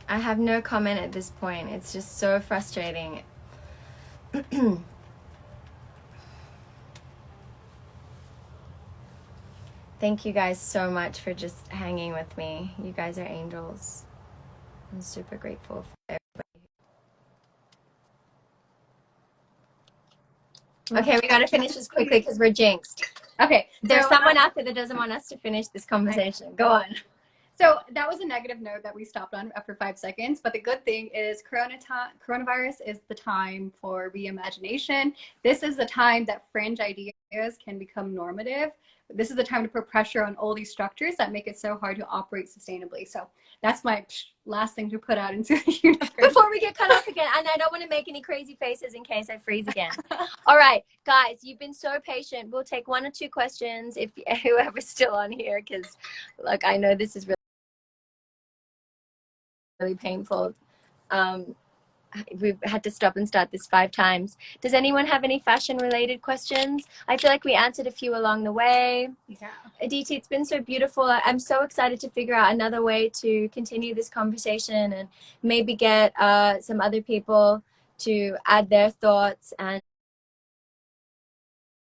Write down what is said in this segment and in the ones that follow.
I have no comment at this point. It's just so frustrating. Thank you guys so much for just hanging with me. You guys are angels. I'm super grateful for everybody. Okay, we gotta finish this quickly because we're jinxed. Okay. There's someone out there that doesn't want us to finish this conversation. Go on. So that was a negative note that we stopped on after 5 seconds. But the good thing is coronavirus is the time for reimagination. This is the time that fringe ideas can become normative. This is the time to put pressure on all these structures that make it so hard to operate sustainably. So that's my last thing to put out into the universe. Before we get cut off again, and I don't want to make any crazy faces in case I freeze again. All right, guys, you've been so patient. We'll take 1 or 2 questions if whoever's still on here, because like I know this is really painful. We've had to stop and start this 5 times. Does anyone have any fashion related questions? I feel like we answered a few along the way. Yeah. Aditi, it's been so beautiful. I'm so excited to figure out another way to continue this conversation and maybe get some other people to add their thoughts. And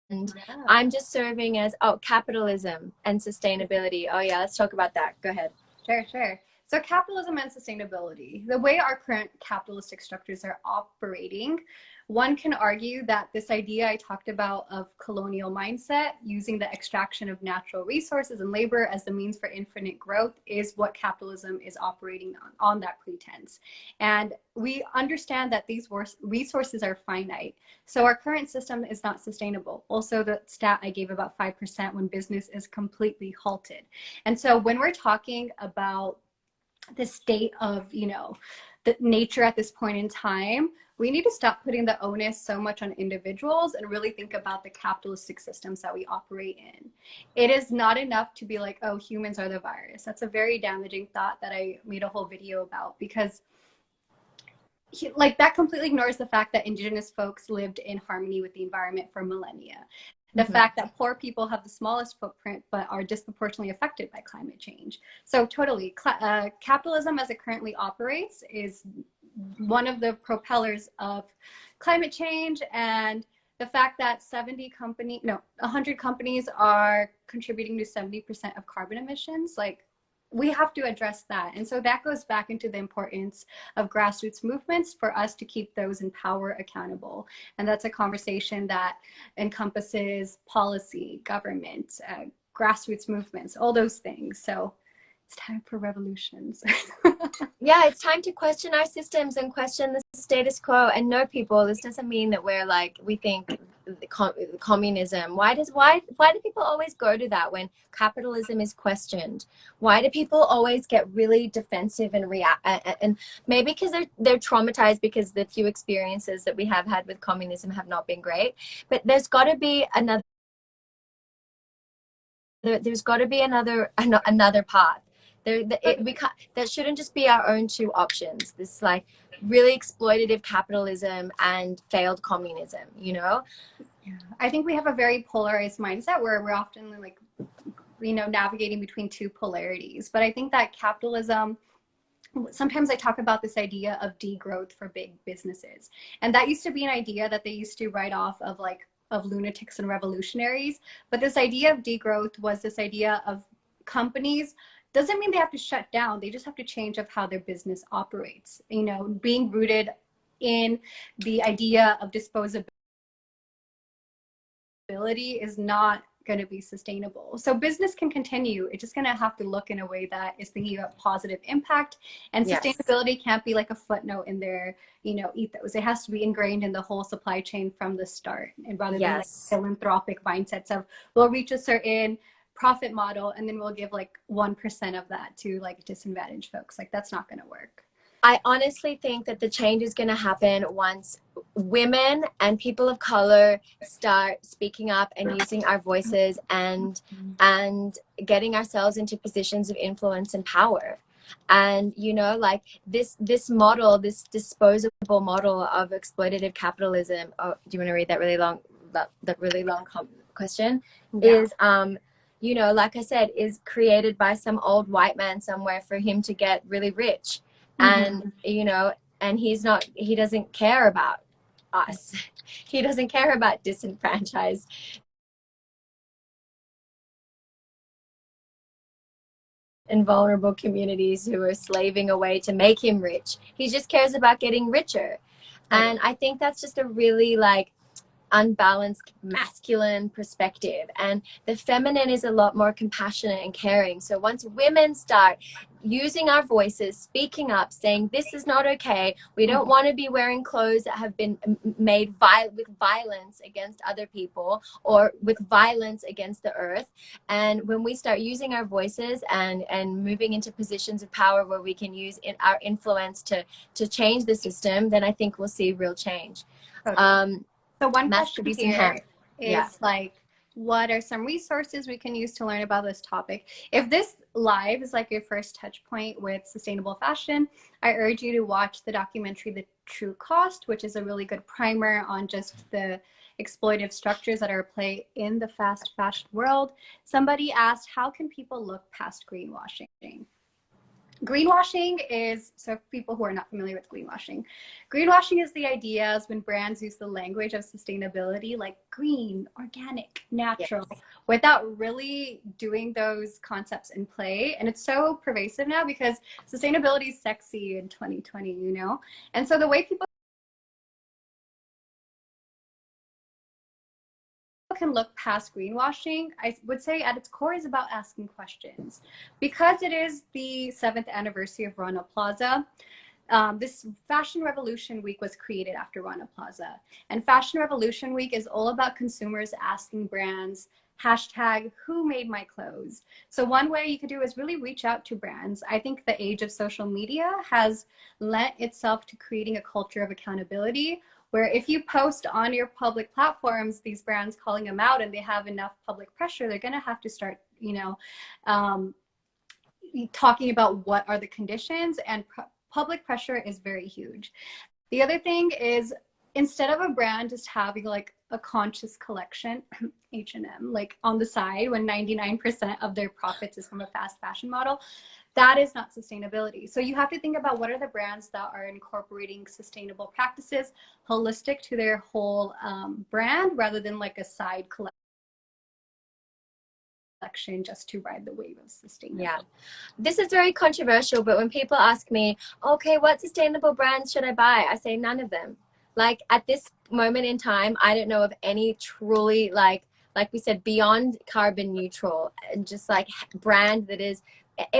yeah. I'm just serving as capitalism and sustainability. Oh yeah, let's talk about that. Go ahead. Sure. So capitalism and sustainability, the way our current capitalistic structures are operating, one can argue that this idea I talked about of colonial mindset, using the extraction of natural resources and labor as the means for infinite growth, is what capitalism is operating on that pretense. And we understand that these resources are finite. So our current system is not sustainable. Also, the stat I gave about 5% when business is completely halted. And so when we're talking about the state of, the nature at this point in time, we need to stop putting the onus so much on individuals and really think about the capitalistic systems that we operate in. It is not enough to be like, oh, humans are the virus. That's a very damaging thought that I made a whole video about, because that completely ignores the fact that indigenous folks lived in harmony with the environment for millennia. The fact that poor people have the smallest footprint but are disproportionately affected by climate change. So totally, capitalism as it currently operates is one of the propellers of climate change, and the fact that 100 companies are contributing to 70% of carbon emissions, we have to address that. And so that goes back into the importance of grassroots movements for us to keep those in power accountable. And that's a conversation that encompasses policy, government, grassroots movements, all those things. So it's time for revolutions. Yeah, it's time to question our systems and question the status quo. And no, people, this doesn't mean that we think communism. Why do people always go to that when capitalism is questioned? Why do people always get really defensive and react? And maybe because they're traumatized because the few experiences that we have had with communism have not been great. But there's got to be another path. That shouldn't just be our own 2 options. This really exploitative capitalism and failed communism, Yeah. I think we have a very polarized mindset where we're often navigating between 2 polarities. But I think that capitalism, sometimes I talk about this idea of degrowth for big businesses. And that used to be an idea that they used to write off of lunatics and revolutionaries. But this idea of degrowth was this idea of companies doesn't mean they have to shut down. They just have to change of how their business operates. Being rooted in the idea of disposability is not going to be sustainable. So business can continue. It's just going to have to look in a way that is thinking about positive impact. And sustainability can't be like a footnote in their, ethos. It has to be ingrained in the whole supply chain from the start, and rather than philanthropic mindsets of we'll reach a certain profit model and then we'll give 1% of that to disadvantaged folks. That's not going to work. I honestly think that the change is going to happen once women and people of color start speaking up and using our voices and getting ourselves into positions of influence and power. And this model, this disposable model of exploitative capitalism. Oh, do you want to read that really long question? Yeah. Is like I said, is created by some old white man somewhere for him to get really rich. And, you know, and he doesn't care about us. He doesn't care about disenfranchised and vulnerable communities who are slaving away to make him rich. He just cares about getting richer. And I think that's just a really like unbalanced masculine perspective, and the feminine is a lot more compassionate and caring. So once women start using our voices, speaking up, saying this is not okay, we don't want to be wearing clothes that have been made with violence against other people or with violence against the earth, and when we start using our voices and moving into positions of power where we can use our influence to change the system, then I think we'll see real change. So one question here is like, what are some resources we can use to learn about this topic? If this live is like your first touch point with sustainable fashion, I urge you to watch the documentary The True Cost, which is a really good primer on just the exploitive structures that are at play in the fast fashion world. Somebody asked, how can people look past greenwashing? Greenwashing is, so people who are not familiar with greenwashing is the ideas when brands use the language of sustainability, like green, organic, natural, without really doing those concepts in play. And it's so pervasive now because sustainability is sexy in 2020, you know? And so the way people can look past greenwashing, I would say at its core is about asking questions. Because it is the 7th anniversary of Rana Plaza, this Fashion Revolution Week was created after Rana Plaza. And Fashion Revolution Week is all about consumers asking brands, hashtag, who made my clothes? So one way you could do is really reach out to brands. I think the age of social media has lent itself to creating a culture of accountability, where if you post on your public platforms, these brands calling them out and they have enough public pressure, they're going to have to start, you know, talking about what are the conditions, and public pressure is very huge. The other thing is, instead of a brand just having like a conscious collection, H&M, like on the side when 99% of their profits is from a fast fashion model, that is not sustainability. So you have to think about what are the brands that are incorporating sustainable practices holistic to their whole brand, rather than like a side collection just to ride the wave of sustainability. Yeah, this is very controversial, but when people ask me, okay, what sustainable brands should I buy? I say none of them. Like at this moment in time, I don't know of any truly like we said, beyond carbon neutral and just like brand that is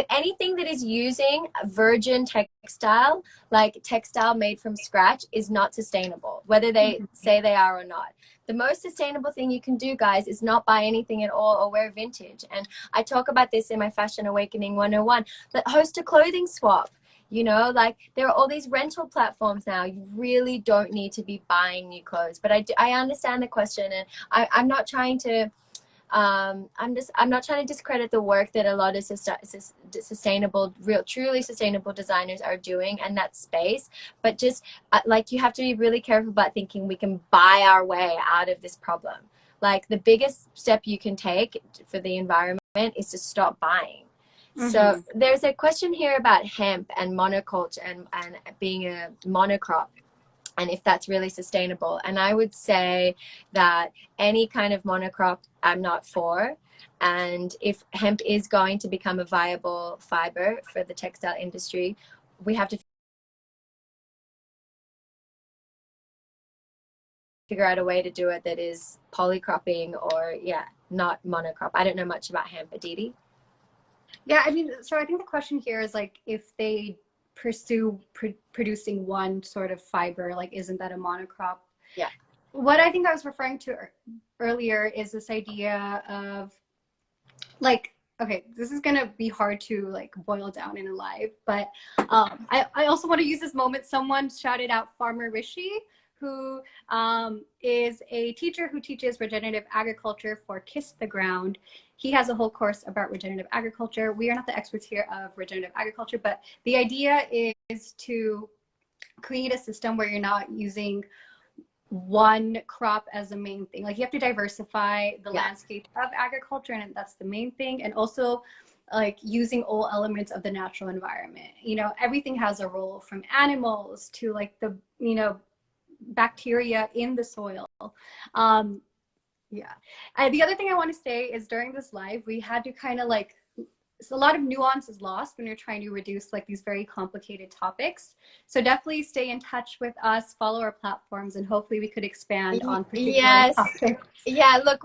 anything that is using virgin textile, like textile made from scratch, is not sustainable, whether they say they are or not. The most sustainable thing you can do, guys, is not buy anything at all or wear vintage. And I talk about this in my Fashion Awakening 101, but host a clothing swap. You know, like there are all these rental platforms now. You really don't need to be buying new clothes. But I understand the question, and I'm not trying to I'm not trying to discredit the work that a lot of sustainable, truly sustainable designers are doing in that space, but just like you have to be really careful about thinking we can buy our way out of this problem. Like the biggest step you can take for the environment is to stop buying. So there's a question here about hemp and monoculture and being a monocrop, and if that's really sustainable. And I would say that any kind of monocrop I'm not for. And if hemp is going to become a viable fiber for the textile industry, we have to figure out a way to do it that is polycropping or not monocrop. I don't know much about hemp. Aditi? Yeah, I mean, so I think the question here is like, if they pursue producing one sort of fiber, like, isn't that a monocrop? Yeah. What I think I was referring to earlier is this idea of like, okay, this is gonna be hard to like boil down in a live, but I also want to use this moment. Someone shouted out Farmer Rishi, who is a teacher who teaches regenerative agriculture for Kiss the Ground. He has a whole course about regenerative agriculture. We are not the experts here of regenerative agriculture, but the idea is to create a system where you're not using one crop as the main thing. Like you have to diversify the landscape of agriculture, and that's the main thing. And also like using all elements of the natural environment. You know, everything has a role, from animals to like the, you know, bacteria in the soil. Yeah. And the other thing I want to say is during this live, we had to kind of like, a lot of nuance is lost when you're trying to reduce like these very complicated topics. So definitely stay in touch with us, follow our platforms, and hopefully we could expand on particular topics. Yeah, look,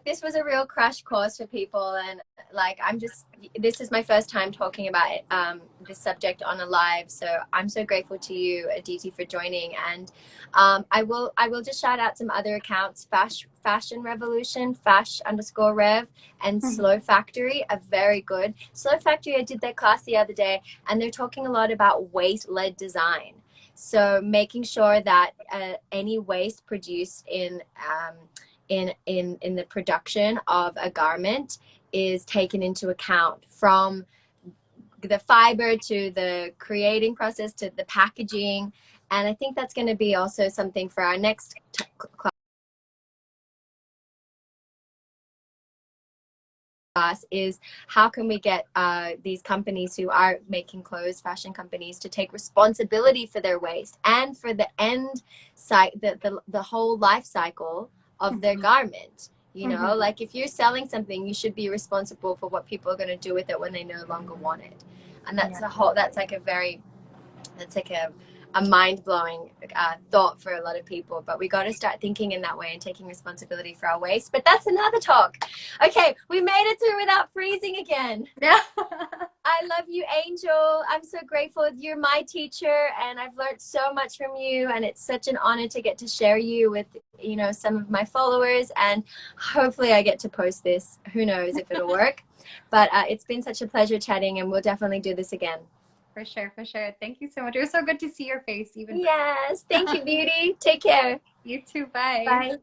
this was a real crash course for people, and like this is my first time talking about it, this subject on a live, so I'm so grateful to you, Aditi, for joining. And I will just shout out some other accounts: Fashion Revolution, Fash_Rev, and Slow Factory are very good. Slow Factory, I did their class the other day, and they're talking a lot about waste-led design. So making sure that any waste produced in the production of a garment is taken into account, from the fiber to the creating process to the packaging. And I think that's going to be also something for our next class, is how can we get these companies who are making clothes, fashion companies, to take responsibility for their waste and for the end the whole life cycle of their garment. You know, like if you're selling something, you should be responsible for what people are going to do with it when they no longer want it. And that's a mind-blowing thought for a lot of people, but we got to start thinking in that way and taking responsibility for our waste. But that's another talk. Okay, we made it through without freezing again. Yeah. I love you, Angel. I'm so grateful. You're my teacher, and I've learned so much from you, and it's such an honor to get to share you with, you know, some of my followers, and hopefully I get to post this. Who knows if it'll work. But it's been such a pleasure chatting, and we'll definitely do this again. For sure, for sure. Thank you so much. It was so good to see your face. Even. Yes. Thank you, beauty. Take care. You too. Bye. Bye.